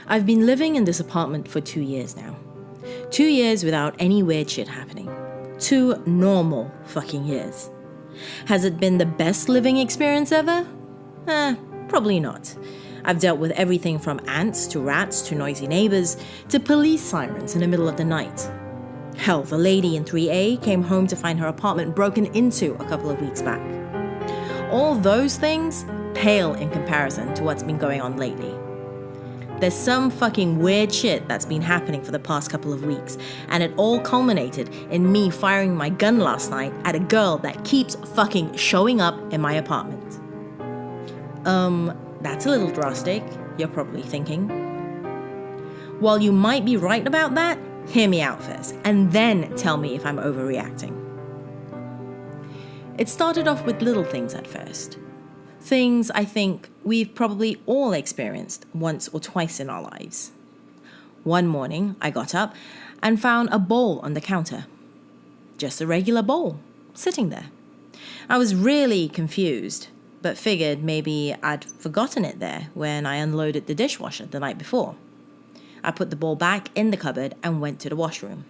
I've been living in this apartment for 2 years now. 2 years without any weird shit happening. 2 normal fucking years. Has it been the best living experience ever? Probably not. I've dealt with everything from ants to rats to noisy neighbors to police sirens in the middle of the night. Hell, the lady in 3A came home to find her apartment broken into a couple of weeks back. All those things pale in comparison to what's been going on lately. There's some fucking weird shit that's been happening for the past couple of weeks, and it all culminated in me firing my gun last night at a girl that keeps fucking showing up in my apartment. That's a little drastic, you're probably thinking. While you might be right about that, hear me out first, and then tell me if I'm overreacting. It started off with little things at first. Things I think we've probably all experienced once or twice in our lives. One morning, I got up and found a bowl on the counter. Just a regular bowl, sitting there. I was really confused, but figured maybe I'd forgotten it there when I unloaded the dishwasher the night before. I put the bowl back in the cupboard and went to the washroom.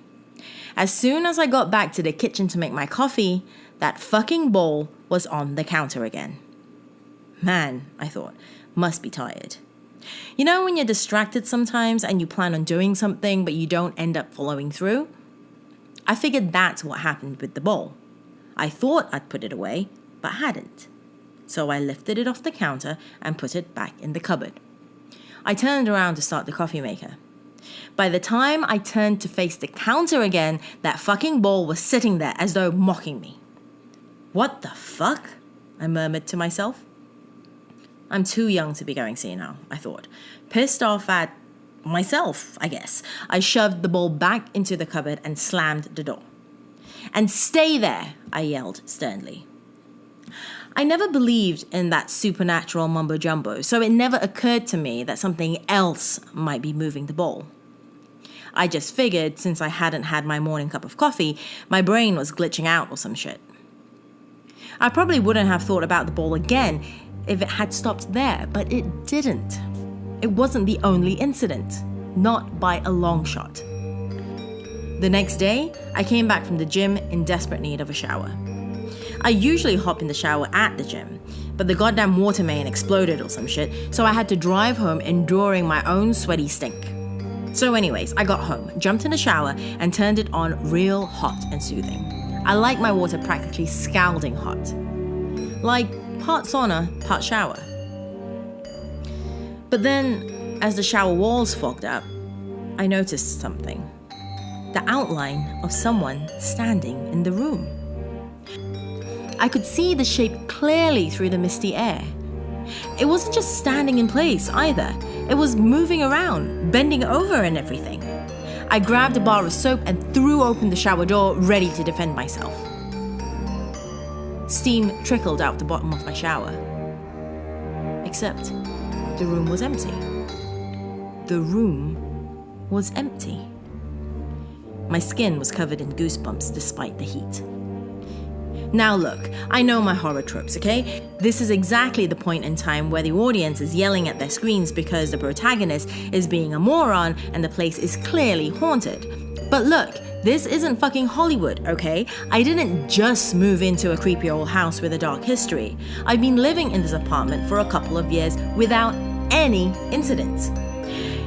As soon as I got back to the kitchen to make my coffee, that fucking bowl was on the counter again. Man, I thought, must be tired. You know when you're distracted sometimes and you plan on doing something but you don't end up following through? I figured that's what happened with the bowl. I thought I'd put it away, but hadn't. So I lifted it off the counter and put it back in the cupboard. I turned around to start the coffee maker. By the time I turned to face the counter again, that fucking bowl was sitting there as though mocking me. What the fuck? I murmured to myself. I'm too young to be going senile, I thought. Pissed off at myself, I guess. I shoved the bowl back into the cupboard and slammed the door. And stay there, I yelled sternly. I never believed in that supernatural mumbo-jumbo, so it never occurred to me that something else might be moving the bowl. I just figured since I hadn't had my morning cup of coffee, my brain was glitching out or some shit. I probably wouldn't have thought about the bowl again if it had stopped there, but it didn't. It wasn't the only incident, not by a long shot. The next day, I came back from the gym in desperate need of a shower. I usually hop in the shower at the gym, but the goddamn water main exploded or some shit, so I had to drive home enduring my own sweaty stink. So anyways, I got home, jumped in the shower, and turned it on real hot and soothing. I like my water practically scalding hot. Like part sauna, part shower. But then, as the shower walls fogged up, I noticed something. The outline of someone standing in the room. I could see the shape clearly through the misty air. It wasn't just standing in place either. It was moving around, bending over and everything. I grabbed a bar of soap and threw open the shower door, ready to defend myself. Steam trickled out the bottom of my shower. Except the room was empty. The room was empty. My skin was covered in goosebumps despite the heat. Now look, I know my horror tropes, okay? This is exactly the point in time where the audience is yelling at their screens because the protagonist is being a moron and the place is clearly haunted. But look, this isn't fucking Hollywood, okay? I didn't just move into a creepy old house with a dark history. I've been living in this apartment for a couple of years without any incidents.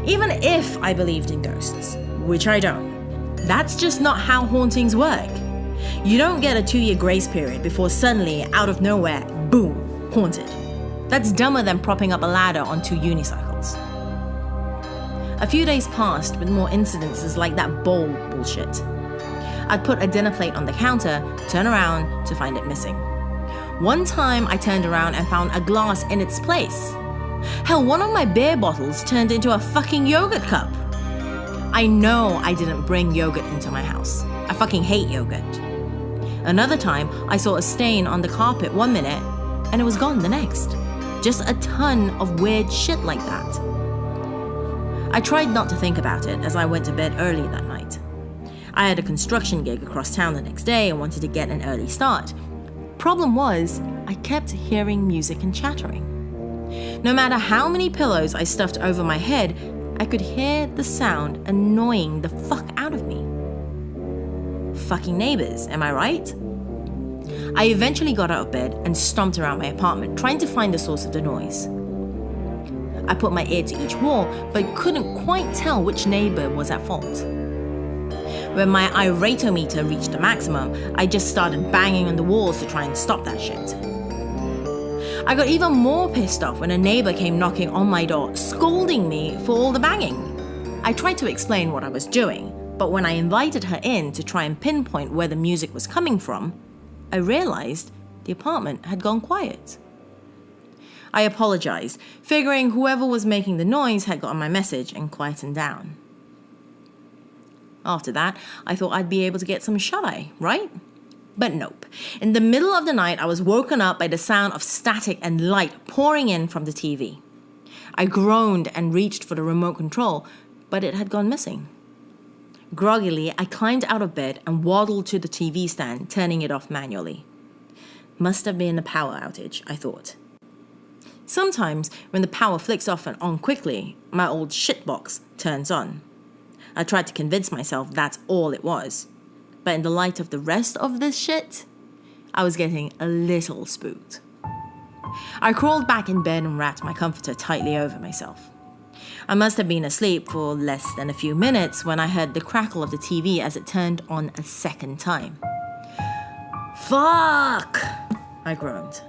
Even if I believed in ghosts, which I don't, that's just not how hauntings work. You don't get a 2-year grace period before suddenly, out of nowhere, boom, haunted. That's dumber than propping up a ladder on 2 unicycles. A few days passed with more incidences like that bowl bullshit. I'd put a dinner plate on the counter, turn around to find it missing. One time I turned around and found a glass in its place. Hell, one of my beer bottles turned into a fucking yogurt cup. I know I didn't bring yogurt into my house. I fucking hate yogurt. Another time, I saw a stain on the carpet 1 minute, and it was gone the next. Just a ton of weird shit like that. I tried not to think about it as I went to bed early that night. I had a construction gig across town the next day and wanted to get an early start. Problem was, I kept hearing music and chattering. No matter how many pillows I stuffed over my head, I could hear the sound annoying the fuck out of me. Fucking neighbors, am I right? I eventually got out of bed and stomped around my apartment, trying to find the source of the noise. I put my ear to each wall, but couldn't quite tell which neighbor was at fault. When my iratometer reached the maximum, I just started banging on the walls to try and stop that shit. I got even more pissed off when a neighbor came knocking on my door, scolding me for all the banging. I tried to explain what I was doing, but when I invited her in to try and pinpoint where the music was coming from, I realized the apartment had gone quiet. I apologized, figuring whoever was making the noise had gotten my message and quietened down. After that, I thought I'd be able to get some shut-eye, right? But nope. In the middle of the night, I was woken up by the sound of static and light pouring in from the TV. I groaned and reached for the remote control, but it had gone missing. Groggily, I climbed out of bed and waddled to the TV stand, turning it off manually. Must have been a power outage, I thought. Sometimes, when the power flicks off and on quickly, my old shitbox turns on. I tried to convince myself that's all it was. But in the light of the rest of this shit, I was getting a little spooked. I crawled back in bed and wrapped my comforter tightly over myself. I must have been asleep for less than a few minutes when I heard the crackle of the TV as it turned on a second time. Fuck! I groaned.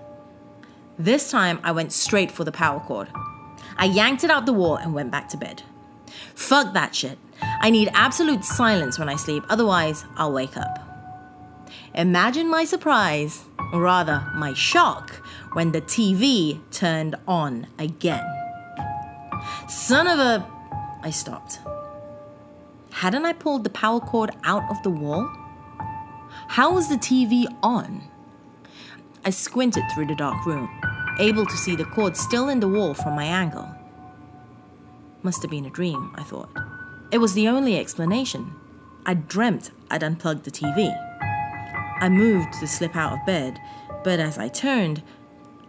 This time I went straight for the power cord. I yanked it out the wall and went back to bed. Fuck that shit. I need absolute silence when I sleep, otherwise I'll wake up. Imagine my surprise, or rather my shock, when the TV turned on again. Son of a... I stopped. Hadn't I pulled the power cord out of the wall? How was the TV on? I squinted through the dark room, able to see the cord still in the wall from my angle. Must have been a dream, I thought. It was the only explanation. I dreamt I'd unplugged the TV. I moved to slip out of bed, but as I turned,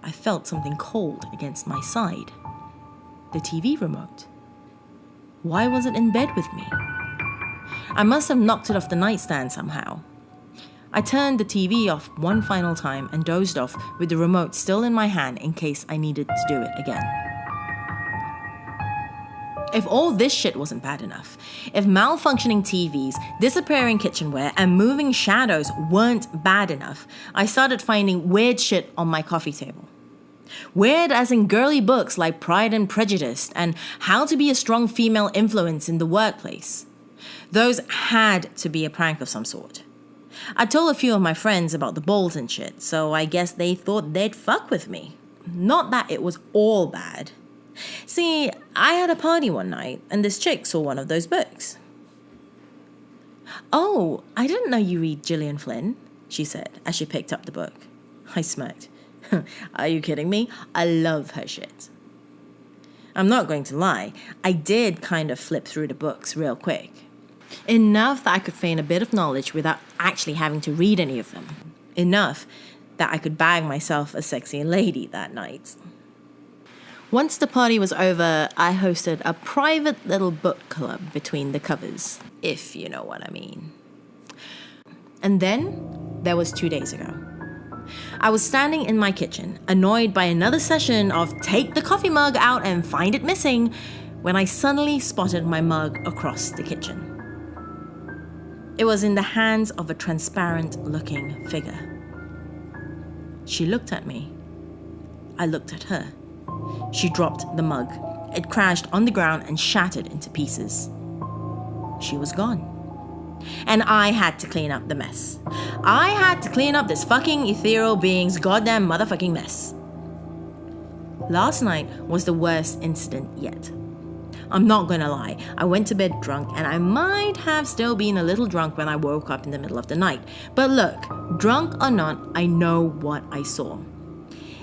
I felt something cold against my side. The TV remote. Why was it in bed with me? I must have knocked it off the nightstand somehow. I turned the TV off one final time and dozed off with the remote still in my hand in case I needed to do it again. If all this shit wasn't bad enough, if malfunctioning TVs, disappearing kitchenware, and moving shadows weren't bad enough, I started finding weird shit on my coffee table. Weird as in girly books like Pride and Prejudice and How to Be a Strong Female Influence in the Workplace. Those had to be a prank of some sort. I told a few of my friends about the bowls and shit, so I guess they thought they'd fuck with me. Not that it was all bad. See, I had a party one night, and this chick saw one of those books. "Oh, I didn't know you read Gillian Flynn," she said, as she picked up the book. I smirked. Are you kidding me? I love her shit. I'm not going to lie, I did kind of flip through the books real quick. Enough that I could feign a bit of knowledge without actually having to read any of them. Enough that I could bag myself a sexy lady that night. Once the party was over, I hosted a private little book club between the covers, if you know what I mean. And then, there was 2 days ago. I was standing in my kitchen, annoyed by another session of take the coffee mug out and find it missing, when I suddenly spotted my mug across the kitchen. It was in the hands of a transparent-looking figure. She looked at me. I looked at her. She dropped the mug. It crashed on the ground and shattered into pieces. She was gone. And I had to clean up the mess. I had to clean up this fucking ethereal being's goddamn motherfucking mess. Last night was the worst incident yet. I'm not gonna lie, I went to bed drunk and I might have still been a little drunk when I woke up in the middle of the night. But look, drunk or not, I know what I saw.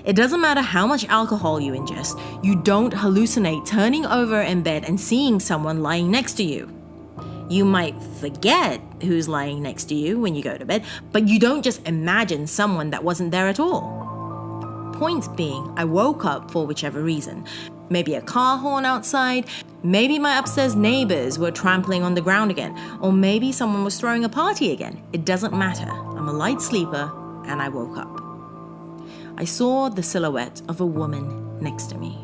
It doesn't matter how much alcohol you ingest, you don't hallucinate turning over in bed and seeing someone lying next to you. You might forget who's lying next to you when you go to bed, but you don't just imagine someone that wasn't there at all. Point being, I woke up for whichever reason, Maybe a car horn outside. Maybe my upstairs neighbors were trampling on the ground again. Or maybe someone was throwing a party again. It doesn't matter. I'm a light sleeper, and I woke up. I saw the silhouette of a woman next to me.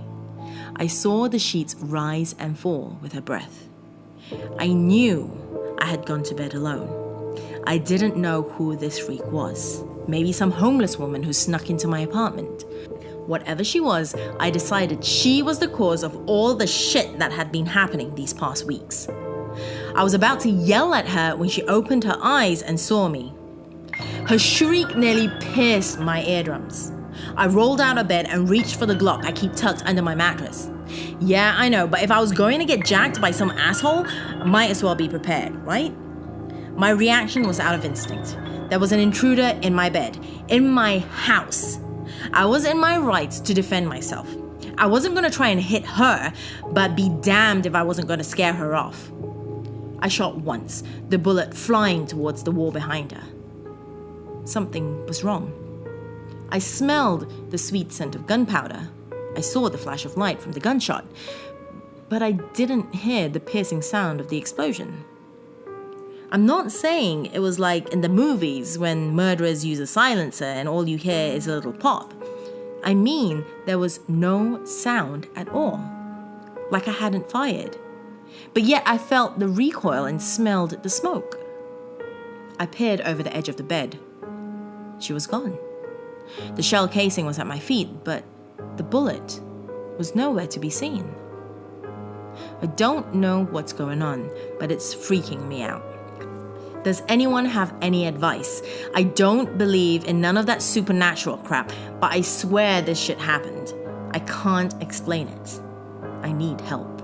I saw the sheets rise and fall with her breath. I knew I had gone to bed alone. I didn't know who this freak was. Maybe some homeless woman who snuck into my apartment. Whatever she was, I decided she was the cause of all the shit that had been happening these past weeks. I was about to yell at her when she opened her eyes and saw me. Her shriek nearly pierced my eardrums. I rolled out of bed and reached for the Glock I keep tucked under my mattress. Yeah, I know, but if I was going to get jacked by some asshole, I might as well be prepared, right? My reaction was out of instinct. There was an intruder in my bed, in my house. I was in my rights to defend myself. I wasn't going to try and hit her, but be damned if I wasn't going to scare her off. I shot once, the bullet flying towards the wall behind her. Something was wrong. I smelled the sweet scent of gunpowder. I saw the flash of light from the gunshot, but I didn't hear the piercing sound of the explosion. I'm not saying it was like in the movies when murderers use a silencer and all you hear is a little pop. I mean, there was no sound at all, like I hadn't fired. But yet I felt the recoil and smelled the smoke. I peered over the edge of the bed. She was gone. The shell casing was at my feet, but the bullet was nowhere to be seen. I don't know what's going on, but it's freaking me out. Does anyone have any advice? I don't believe in none of that supernatural crap, but I swear this shit happened. I can't explain it. I need help.